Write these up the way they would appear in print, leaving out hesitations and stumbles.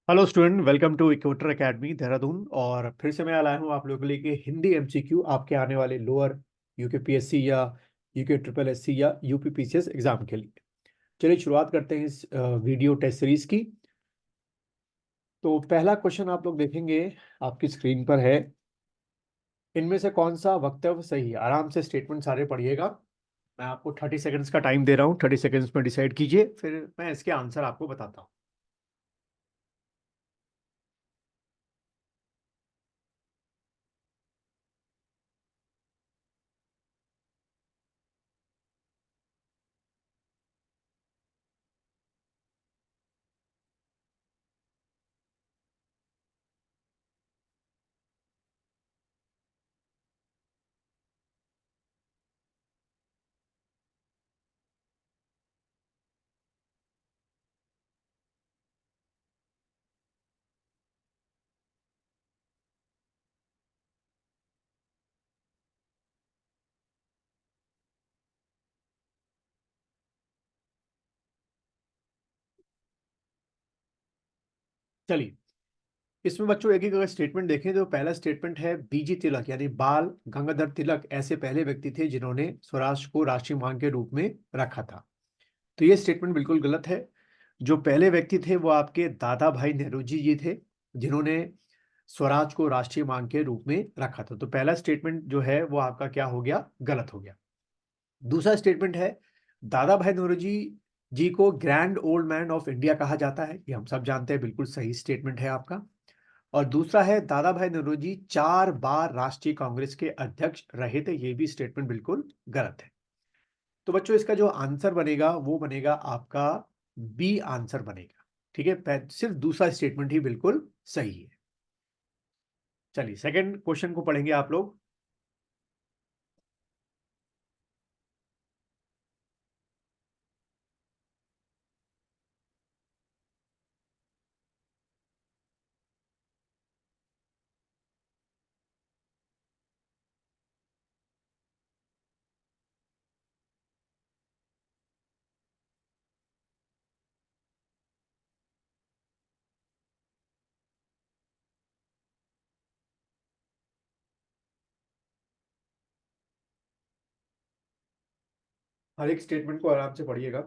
Hello student, welcome to Equator Academy Dehradun. और फिर से मैं लाया हूँ आप लोगों के लिए कि हिंदी एमसीक्यू आपके आने वाले लोअर यूकेपीएससी या यूके ट्रिपल एससी या यूपीपीसीएस एग्जाम के लिए। चलिए शुरुआत करते हैं इस वीडियो टेस्ट सीरीज की। तो पहला क्वेश्चन आप लोग देखेंगे, आपकी स्क्रीन पर है। इनमें से कौन सा वक्तव्य सही है? आराम से स्टेटमेंट सारे पढ़िएगा। मैं आपको 30 सेकंड्स का टाइम दे रहा हूँ, 30 सेकंड्स में डिसाइड कीजिए, फिर मैं इसके आंसर आपको बताता हूँ। चलिए, इसमें बच्चों एक एक अगर स्टेटमेंट देखें तो पहला स्टेटमेंट है बीजी तिलक यानी बाल गंगाधर तिलक ऐसे पहले व्यक्ति थे जिन्होंने स्वराज को राष्ट्रीय मांग के रूप में रखा था। तो ये स्टेटमेंट बिल्कुल गलत है। जो पहले व्यक्ति थे वो आपके दादा भाई नेहरूजी जी थे, जिन्होंने स्वराज को राष्ट्रीय मांग के रूप में रखा था। तो पहला स्टेटमेंट जो है वो आपका क्या हो गया? गलत हो गया। दूसरा स्टेटमेंट है दादा भाई नौरोजी जी को grand old man of India कहा जाता है। ये हम सब जानते हैं, बिल्कुल सही स्टेटमेंट है आपका। और दूसरा है दादा भाई नौरोजी 4 बार राष्ट्रीय कांग्रेस के अध्यक्ष रहे थे। ये भी स्टेटमेंट बिल्कुल गलत है। तो बच्चों इसका जो आंसर बनेगा वो बनेगा आपका बी आंसर बनेगा। ठीक है, सिर्फ दूसरा स्टेटमेंट ही बिल्कुल सही है। चलिए सेकंड क्वेश्चन को पढ़ेंगे आप लोग। हर एक स्टेटमेंट को आराम से पढ़िएगा।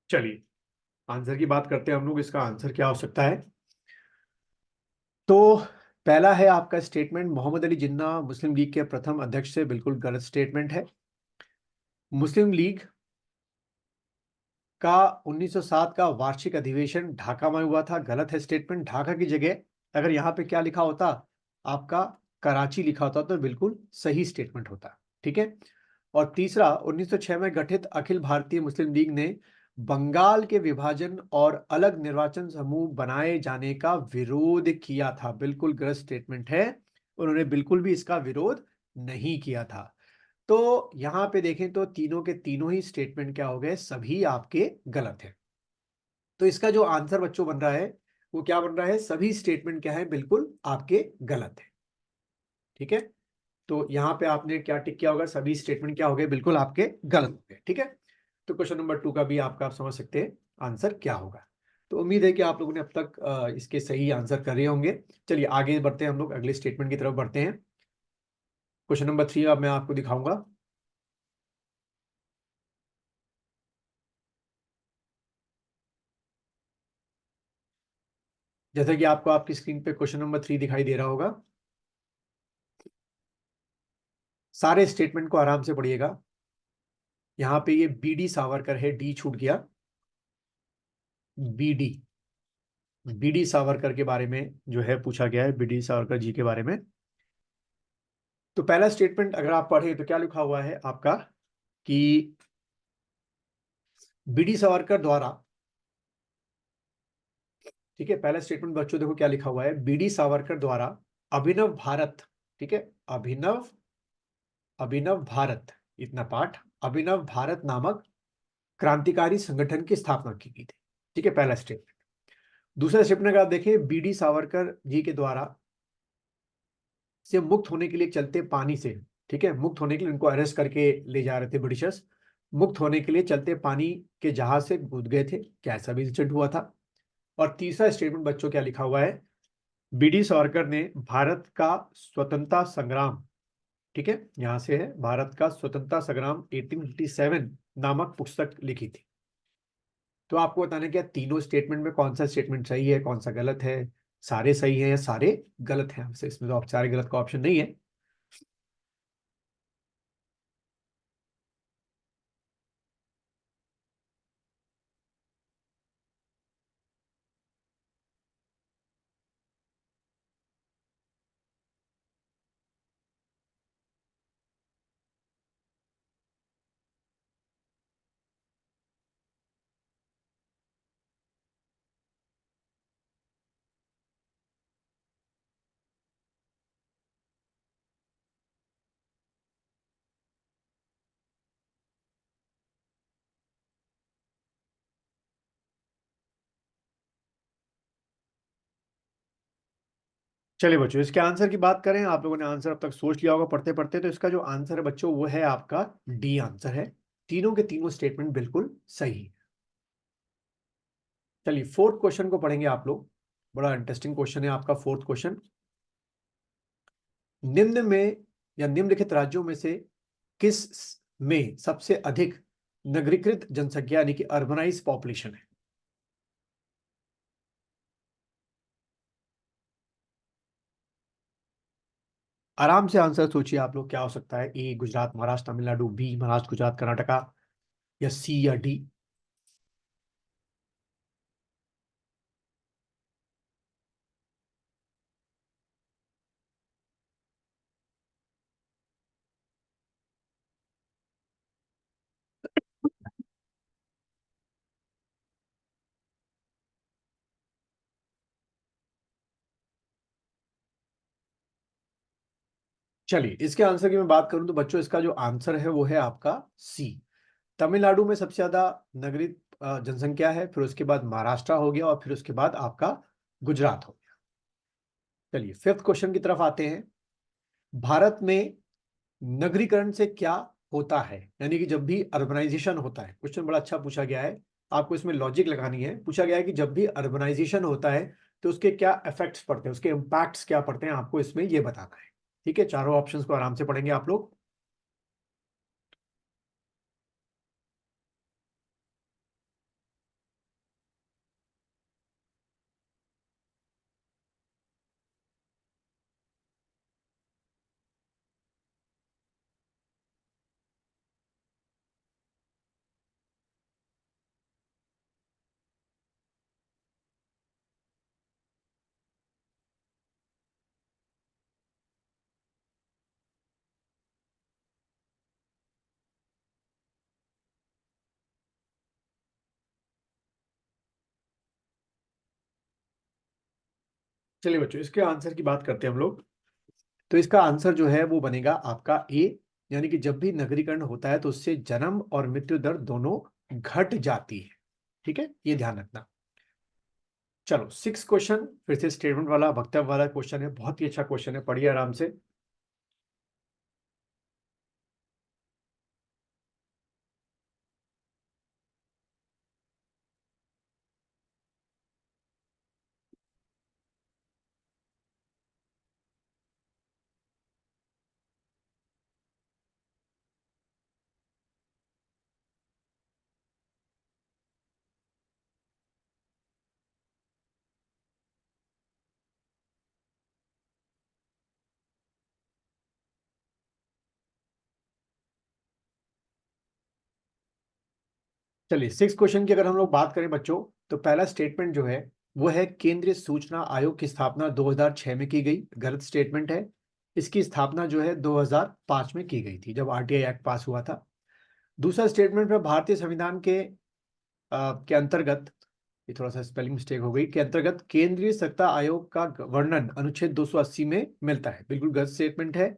चलिए आंसर की बात करते हैं हम लोग, इसका आंसर क्या हो सकता है। तो पहला है आपका स्टेटमेंट मोहम्मद अली जिन्ना मुस्लिम लीग के प्रथम अध्यक्ष से, बिल्कुल गलत स्टेटमेंट है। मुस्लिम लीग का 1907 का वार्षिक अधिवेशन ढाका में हुआ था, गलत है स्टेटमेंट। ढाका की जगह अगर यहाँ पे क्या लिखा होता, आपका कराची लिखा होता, तो बिल्कुल सही स्टेटमेंट होता। ठीक है। और तीसरा, 1906 में गठित अखिल भारतीय मुस्लिम लीग ने बंगाल के विभाजन और अलग निर्वाचन समूह बनाए जाने का विरोध किया था, बिल्कुल गलत स्टेटमेंट है। उन्होंने बिल्कुल भी इसका विरोध नहीं किया था। तो यहां पे देखें तो तीनों के तीनों ही स्टेटमेंट क्या हो गए? सभी आपके गलत हैं। तो इसका जो आंसर बच्चों बन रहा है वो क्या बन रहा है? सभी स्टेटमेंट क्या है? बिल्कुल आपके गलत है। ठीक है। तो यहां पे आपने क्या टिक किया होगा? सभी स्टेटमेंट क्या हो गए? बिल्कुल आपके गलत हो गए। ठीक है। तो क्वेश्चन नंबर 2 का भी आपका आप समझ सकते हैं आंसर क्या होगा। तो उम्मीद है कि आप लोगों ने अब तक इसके सही आंसर करे होंगे। चलिए आगे बढ़ते हैं, हम लोग अगले स्टेटमेंट की तरफ बढ़ते हैं। क्वेश्चन नंबर 3 अब मैं आपको दिखाऊंगा। जैसा कि आपको आपकी स्क्रीन पे क्वेश्चन नंबर 3 दिखाई दे रहा होगा। सारे स्टेटमेंट को आराम से पढ़िएगा। यहाँ पे ये बीडी सावरकर है, डी छूट गया। बीडी, बीडी सावरकर के बारे में जो है पूछा गया है, बीडी सावरकर जी के बारे में। तो पहला स्टेटमेंट अगर आप पढ़े तो क्या लिखा हुआ है आपका कि बीडी सावरकर द्वारा ठीक है, पहला स्टेटमेंट बच्चों देखो क्या लिखा हुआ है, बीडी सावरकर द्वारा अभिनव भारत, ठीक है, अभिनव अभिनव भारत, इतना पाठ, अभिनव भारत नामक क्रांतिकारी संगठन की स्थापना की गई थी। ठीक है, पहला स्टेटमेंट। दूसरा स्टेटमेंट आप देखें, बीडी सावरकर जी के द्वारा से मुक्त होने के लिए चलते पानी से, ठीक है, मुक्त होने के लिए उनको अरेस्ट करके ले जा रहे थे ब्रिटिशर्स, मुक्त होने के लिए चलते पानी के जहाज से कूद गए थे, क्या ऐसा भी इंसिडेंट हुआ था? और तीसरा स्टेटमेंट बच्चों क्या लिखा हुआ है, बीडी सावरकर ने भारत का स्वतंत्रता संग्राम, ठीक है, यहां से है, भारत का स्वतंत्रता संग्राम 1857 नामक पुस्तक लिखी थी। तो आपको बताना क्या तीनों स्टेटमेंट में कौन सा स्टेटमेंट सही है, कौन सा गलत है, सारे सही है या सारे गलत हैं आपसे, इसमें तो सारे गलत का ऑप्शन नहीं है। चलिए बच्चों, इसके आंसर की बात करें, आप लोगों ने आंसर अब तक सोच लिया होगा पढ़ते पढ़ते, तो इसका जो आंसर है बच्चों वो है आपका डी आंसर है, तीनों के तीनों स्टेटमेंट बिल्कुल सही है। चलिए फोर्थ क्वेश्चन को पढ़ेंगे आप लोग, बड़ा इंटरेस्टिंग क्वेश्चन है आपका फोर्थ क्वेश्चन। निम्न में या निम्नलिखित राज्यों में से किस में सबसे अधिक नगरीकृत जनसंख्या यानी कि अर्बनाइज पॉपुलेशन है? आराम से आंसर सोचिए आप लोग, क्या हो सकता है, ए गुजरात महाराष्ट्र तमिलनाडु, बी महाराष्ट्र गुजरात कर्नाटका, या सी या डी? चलिए इसके आंसर की मैं बात करूं तो बच्चों इसका जो आंसर है वो है आपका सी, तमिलनाडु में सबसे ज्यादा नगरीय जनसंख्या है, फिर उसके बाद महाराष्ट्र हो गया और फिर उसके बाद आपका गुजरात हो गया। चलिए फिफ्थ क्वेश्चन की तरफ आते हैं, भारत में नगरीकरण से क्या होता है, यानी कि जब भी अर्बनाइजेशन होता है, क्वेश्चन बड़ा अच्छा पूछा गया है, आपको इसमें लॉजिक लगानी है, पूछा गया है कि जब भी अर्बनाइजेशन होता है तो उसके क्या इफेक्ट्स पड़ते हैं, उसके इंपैक्ट्स क्या पड़ते हैं, आपको इसमें ये बताना है। ठीक है, चारों ऑप्शंस को आराम से पढ़ेंगे आप लोग। चलिए बच्चों इसके आंसर की बात करते हैं हम लोग, तो इसका आंसर जो है वो बनेगा आपका ए, यानी कि जब भी नगरीकरण होता है तो उससे जन्म और मृत्यु दर दोनों घट जाती है। ठीक है, ये ध्यान रखना। चलो सिक्स क्वेश्चन फिर से स्टेटमेंट वाला वक्तव्य वाला क्वेश्चन है, बहुत ही अच्छा क्वेश्चन है, पढ़िए आराम से। चलिए सिक्स क्वेश्चन की अगर हम लोग बात करें बच्चों, तो पहला स्टेटमेंट जो है वो है केंद्रीय सूचना आयोग की स्थापना 2006 में की गई, गलत स्टेटमेंट है। इसकी स्थापना जो है 2005 में की गई थी जब आरटीआई एक्ट पास हुआ था। दूसरा स्टेटमेंट है भारतीय संविधान के अंतर्गत ये थोड़ा सा स्पेलिंग मिस्टेक हो गई, के अंतर्गत केंद्रीय सत्ता आयोग का वर्णन अनुच्छेद 280 में मिलता है। बिल्कुल गलत स्टेटमेंट है।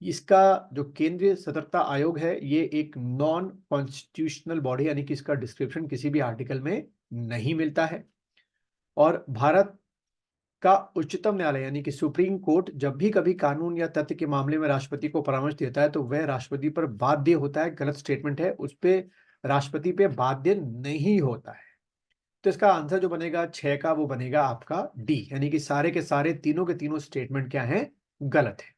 इसका जो केंद्रीय सतर्कता आयोग है, ये एक नॉन कॉन्स्टिट्यूशनल बॉडी, यानी कि इसका डिस्क्रिप्शन किसी भी आर्टिकल में नहीं मिलता है। और भारत का उच्चतम न्यायालय यानी कि सुप्रीम कोर्ट जब भी कभी कानून या तथ्य के मामले में राष्ट्रपति को परामर्श देता है तो वह राष्ट्रपति पर बाध्य होता है। गलत स्टेटमेंट है, उस पे राष्ट्रपति पे बाध्य नहीं होता है। तो इसका आंसर जो बनेगा 6 का, वो बनेगा आपका डी, यानी कि सारे के सारे तीनों के तीनों स्टेटमेंट क्या हैं, गलत है।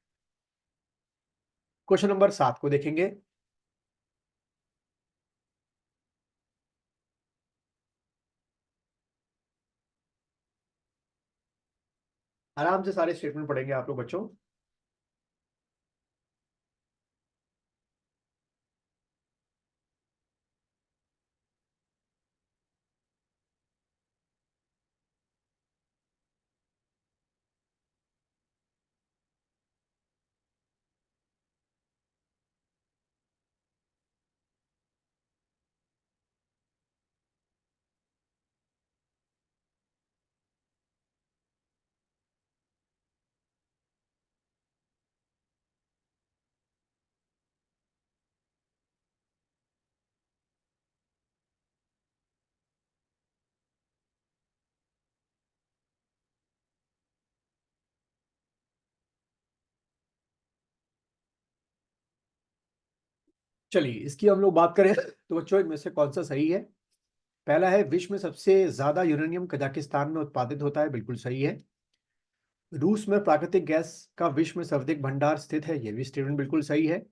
क्वेश्चन नंबर 7 को देखेंगे। आराम से सारे स्टेटमेंट पढ़ेंगे आप लोग बच्चों। चलिए, इसकी हम लोग बात करें तो बच्चों इनमें से कौन सा सही है। पहला है, विश्व में सबसे ज्यादा यूरेनियम कजाकिस्तान में उत्पादित होता है। बिल्कुल सही है। रूस में प्राकृतिक गैस का विश्व में सर्वाधिक भंडार स्थित है। यह भी स्टेटमेंट बिल्कुल सही है।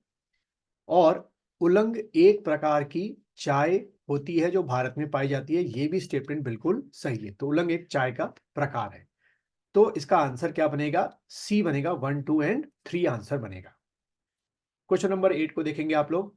और उलंग एक प्रकार की चाय होती है जो भारत में पाई जाती है। यह भी स्टेटमेंट बिल्कुल सही है। तो उलंग एक चाय का प्रकार है। तो इसका आंसर क्या बनेगा, सी बनेगा। 1, 2 एंड 3 आंसर बनेगा। क्वेश्चन नंबर 8 को देखेंगे आप लोग।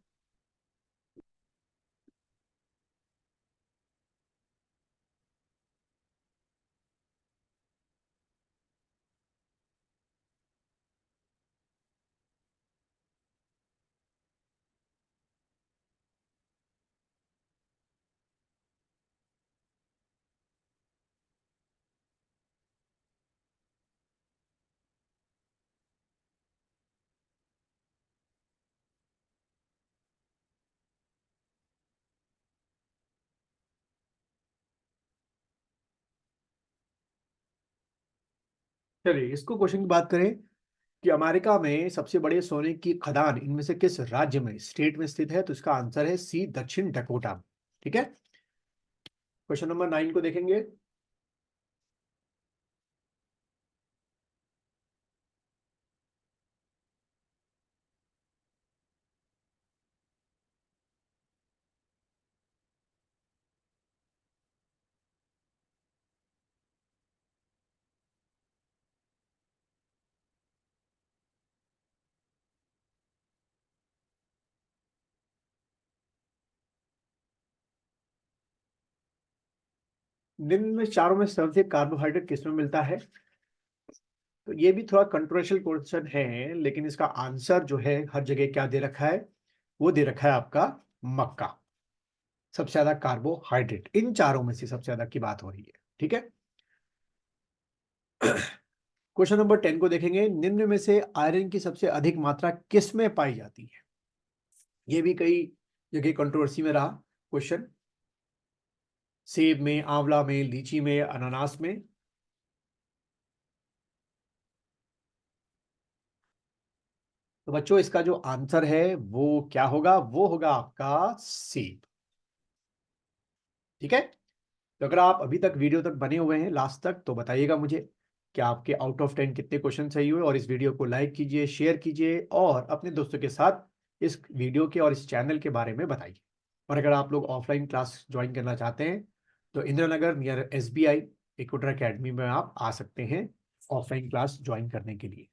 चलिए, इसको क्वेश्चन की बात करें कि अमेरिका में सबसे बड़े सोने की खदान इनमें से किस राज्य में, स्टेट में स्थित है, तो इसका आंसर है सी, दक्षिण डकोटा में। ठीक है। क्वेश्चन नंबर 9 को देखेंगे। निम्न में चारों में सर्वाधिक कार्बोहाइड्रेट किसमें मिलता है। तो ये भी थोड़ा कंट्रोवर्शियल क्वेश्चन है, लेकिन इसका आंसर जो है हर जगह क्या दे रखा है, वो दे रखा है आपका मक्का। सबसे ज्यादा कार्बोहाइड्रेट इन चारों में से सबसे ज्यादा की बात हो रही है। ठीक है। क्वेश्चन नंबर 10 को देखेंगे। निम्न में से आयरन की सबसे अधिक मात्रा किस में पाई जाती है। ये भी कई जगह कंट्रोवर्सी में रहा क्वेश्चन। सेब में, आंवला में, लीची में, अनानास में। तो बच्चों इसका जो आंसर है वो क्या होगा, वो होगा आपका सेब। ठीक है। तो अगर आप अभी तक वीडियो तक बने हुए हैं लास्ट तक, तो बताइएगा मुझे कि आपके आउट ऑफ 10 कितने क्वेश्चन सही हुए। और इस वीडियो को लाइक कीजिए, शेयर कीजिए और अपने दोस्तों के साथ इस वीडियो के और इस चैनल के बारे में बताइए। और अगर आप लोग ऑफलाइन क्लास ज्वाइन करना चाहते हैं तो Indira Nagar near SBI equator academy में आप आ सकते हैं ऑफलाइन क्लास ज्वाइन करने के लिए।